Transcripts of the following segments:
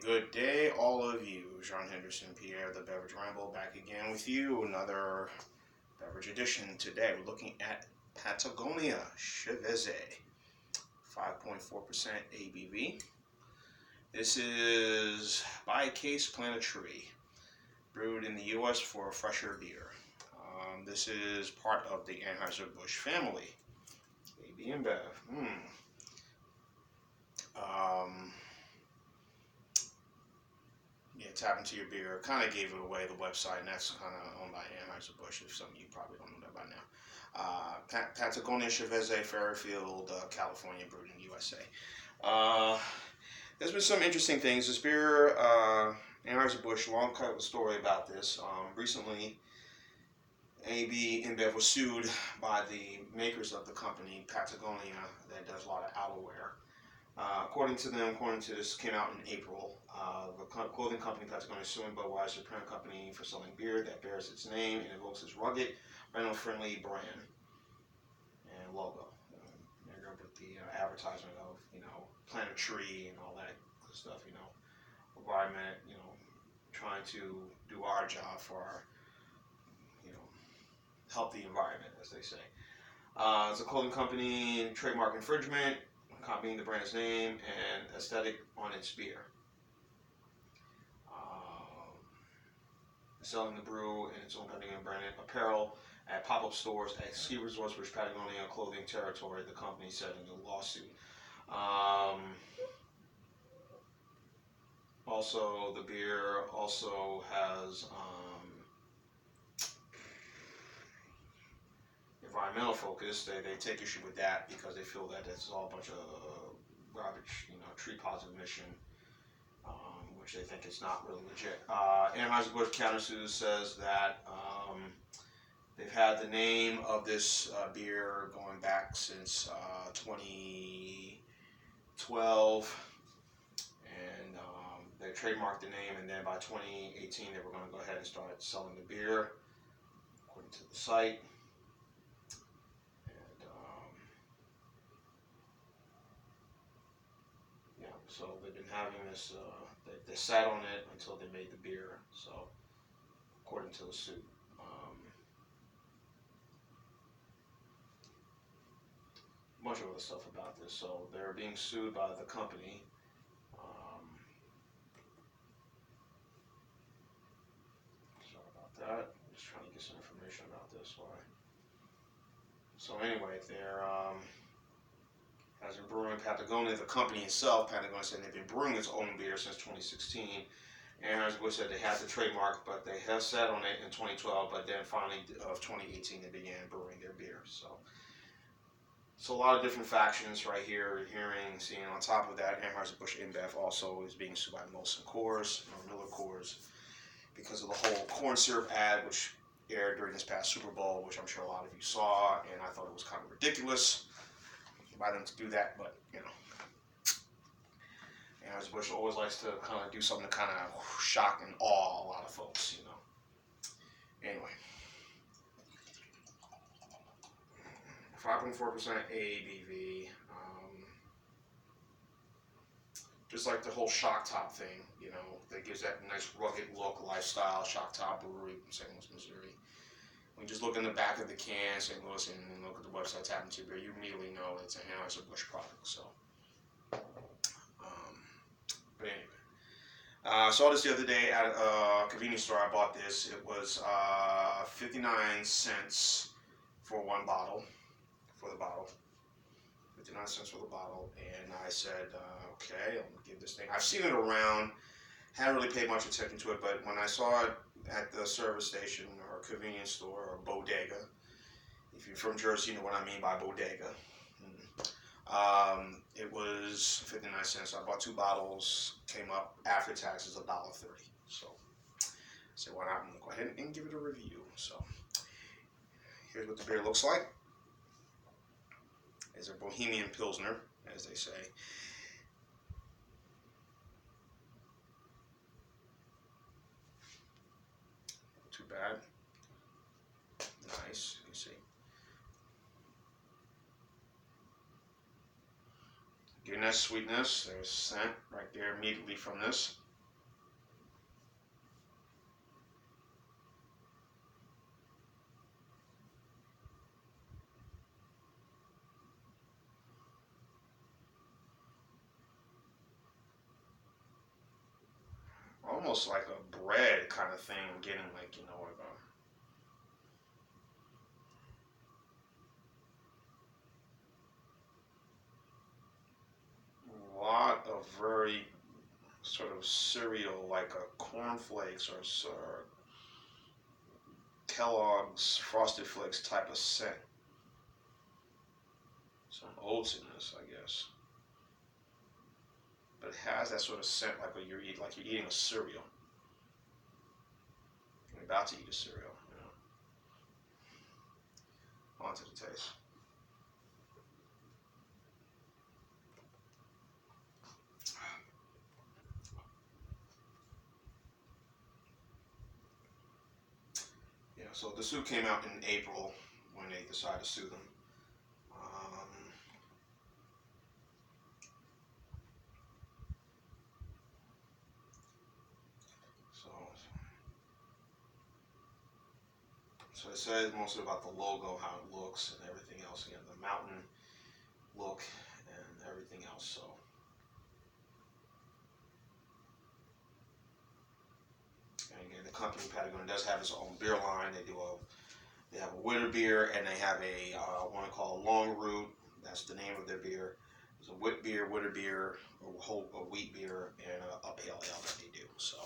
Good day, all of you. John Henderson, Pierre, the Beverage Ramble, back again with you. Another beverage edition today. We're looking at Patagonia Cerveza, 5.4% ABV. This is by Case Plant a Tree, brewed in the U.S. for a fresher beer. This is part of the Anheuser-Busch family. AB-InBev. Yeah, tap into your beer. Kind of gave it away, the website, and that's kind of owned by Anheuser-Busch. If some of you probably don't know that by now. Patagonia Cerveza, Fairfield, California, brewed in the USA. There's been some interesting things. This beer, Anheuser-Busch, long story about this. Recently, AB-InBev was sued by the makers of the company, Patagonia, that does a lot of outerwear. According to this, came out in April. The clothing company Patagonia is suing Budweiser, parent company, for selling beer that bears its name and evokes its rugged, rental-friendly brand and logo. They're going to put the advertisement of, plant a tree and all that stuff, environment, trying to do our job for our, help the environment, as they say. It's a clothing company, trademark infringement, copying the brand's name and aesthetic on its beer. Selling the brew in its own Patagonia branded apparel at pop-up stores at ski resorts, which Patagonia clothing territory, the company said in the lawsuit. Also, the beer also has environmental focus. They take issue with that because they feel that it's all a bunch of garbage, tree positive mission, which they think is not really legit. Anheuser-Busch countersues says that they've had the name of this beer going back since 2012, and they trademarked the name, and then by 2018 they were going to go ahead and start selling the beer, according to the site. So they've been having this, they sat on it until they made the beer, so according to the suit. A bunch of other stuff about this. So they're being sued by the company. Sorry about that. I'm just trying to get some information about this. Why? So anyway, they're has been brewing Patagonia, the company itself. Patagonia said they've been brewing its own beer since 2016. Anheuser-Busch said they had the trademark, but they have sat on it in 2012, but then finally of 2018 they began brewing their beer. So a lot of different factions right here, seeing on top of that, Anheuser-Busch InBev also is being sued by Molson Coors, or Miller Coors, because of the whole corn syrup ad, which aired during this past Super Bowl, which I'm sure a lot of you saw, and I thought it was kind of ridiculous by them to do that, but Anheuser-Busch always likes to kind of do something to kind of shock and awe a lot of folks, Anyway, 5.4% ABV. Just like the whole shock top thing, that gives that nice rugged look, lifestyle. Shock Top Brewery, St. Louis, Missouri. When you just look in the back of the can, St. Louis, and look at the website, tap into beer, you immediately know it's an Anheuser-Busch product. So, but anyway, I saw this the other day at a convenience store. I bought this. It was 59 cents for one bottle, 59 cents for the bottle, and I said, okay, I'm gonna give this thing. I've seen it around. Hadn't really paid much attention to it, but when I saw it at the service station or convenience store or bodega, if you're from Jersey, you know what I mean by bodega. It was 59 cents. So I bought 2 bottles, came up after taxes $1.30. So I said, why not? I'm gonna go ahead and give it a review. So here's what the beer looks like. It's a Bohemian Pilsener, as they say. Too bad. Nice, you can see. Getting that sweetness. There's scent right there immediately from this. almost like a bread kind of thing. I'm getting like, you know, like a lot of very sort of cereal, like a cornflakes or Kellogg's Frosted Flakes type of scent. Some oats in this, I guess. But it has that sort of scent like when like you're eating a cereal. You're about to eat a cereal, you know. On to the taste. Yeah, so the suit came out in April when they decided to sue them. So, so it says mostly about the logo, how it looks, and everything else. Again, the mountain look and everything else. So, and again, the company Patagonia does have its own beer line. They have a winter beer, and they have a one called Long Root. That's the name of their beer. There's a wit beer, winter beer, a wheat beer, and a pale ale that they do. So,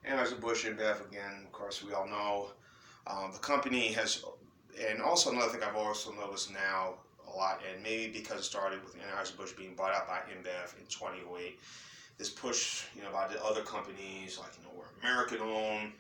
Anheuser-Busch InBev, again, of course, we all know the company has, and also another thing I've also noticed now a lot, and maybe because it started with Anheuser-Busch being bought out by InBev in 2008, this push, you know, by the other companies, like, you know, we're American-owned,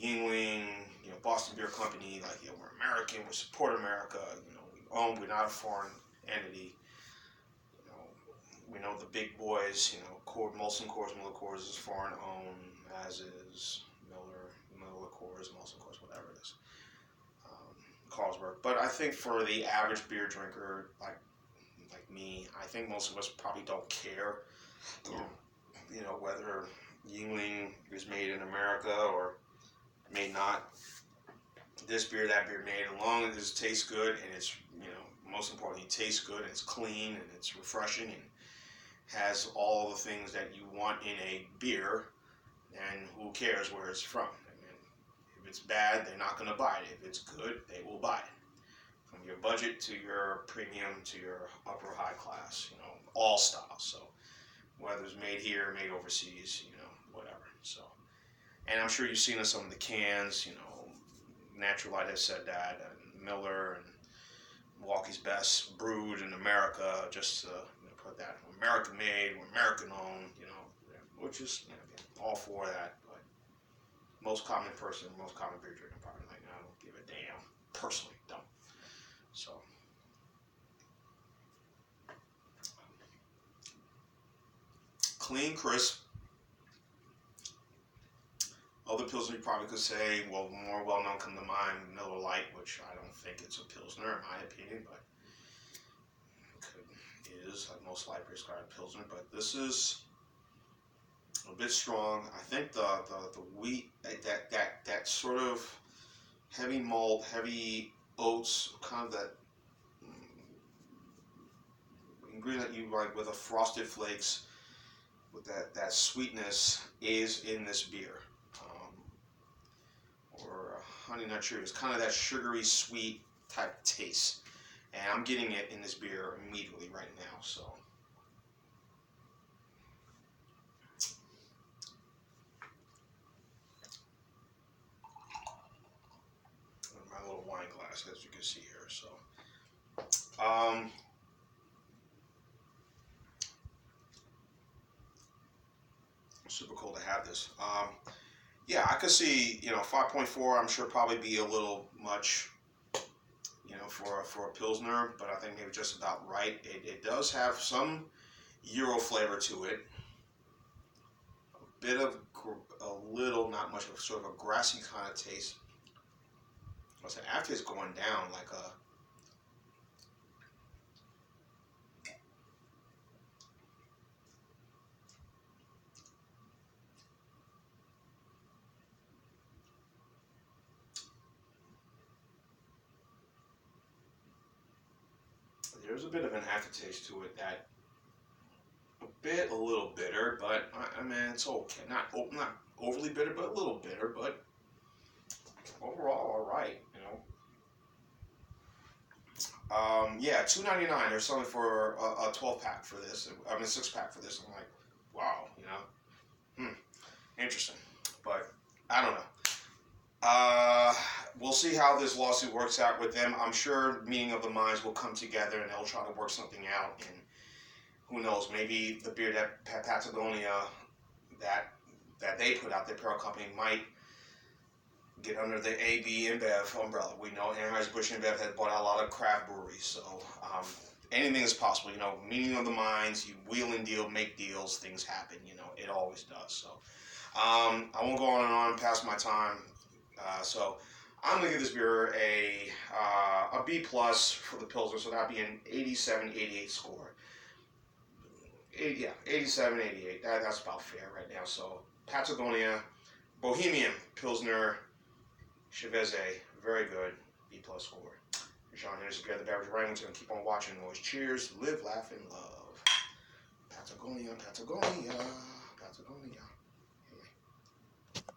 Yuengling, you know, Boston Beer Company, like, you know, we're American, we support America, you know, we're not a foreign entity. You know, we know the big boys, you know, Molson Coors, Miller Coors is foreign owned, as is Miller Coors, Molson Coors, whatever it is, Carlsberg. But I think for the average beer drinker, like me, I think most of us probably don't care, you know, whether Yuengling is made in America or may not. This beer, that beer made, as long as it tastes good and it's, you know, most importantly, it tastes good and it's clean and it's refreshing and has all the things that you want in a beer, and who cares where it's from? I mean, if it's bad, they're not going to buy it. If it's good, they will buy it. From your budget to your premium to your upper high class, you know, all styles. So whether it's made here, made overseas, you know, whatever. So, and I'm sure you've seen some of the cans, you know, Natural Light has said that, and Miller and Milwaukee's Best, Brewed in America, just to, you know, put that, American made, American owned, you know, which is, you know, again, all for that, but most common beer drinker probably like, I don't give a damn, personally don't. So, clean, crisp. Other Pilsner you probably could say, well, more well-known come to mind, Miller Lite, which I don't think it's a Pilsner in my opinion, but it is, like most light beers are a Pilsner, but this is a bit strong. I think the wheat, that sort of heavy malt, heavy oats, kind of that ingredient that you like with a Frosted Flakes, with that sweetness is in this beer. Or Honey Nut Cheerios, kind of that sugary sweet type taste. And I'm getting it in this beer immediately right now, so. My little wine glass, as you can see here, so. Super cool to have this. Yeah, I could see, you know, 5.4. I'm sure probably be a little much, you know, for a Pilsner, but I think maybe just about right. It does have some Euro flavor to it. A bit of a little, not much of sort of a grassy kind of taste. I said after it's going down like a. There's a bit of an aftertaste to it that a little bitter, but I mean it's okay. Not overly bitter, but a little bitter. But overall, all right. You know. Yeah, $2.99. They're selling for a 12 pack for this. I mean, a 6 pack for this. I'm like, wow, you know, interesting. But I don't know. We'll see how this lawsuit works out with them. I'm sure meeting of the minds will come together and they'll try to work something out. And who knows, maybe the beer that Patagonia that they put out, the apparel company, might get under the AB-InBev umbrella. We know Anheuser-Busch InBev has bought out a lot of craft breweries, so anything is possible. You know, meeting of the minds, you wheel and deal, make deals, things happen. You know, it always does. So I won't go on and on past my time. So I'm gonna give this beer a B plus for the Pilsner, so that'd be an 87, 88 score. 87, 88. That's about fair right now. So Patagonia, Bohemian Pilsner, Cerveza, very good, B plus score. Sean, here's the beer, the beverage Remington. Keep on watching. Always cheers, live, laugh, and love. Patagonia, Patagonia, Patagonia.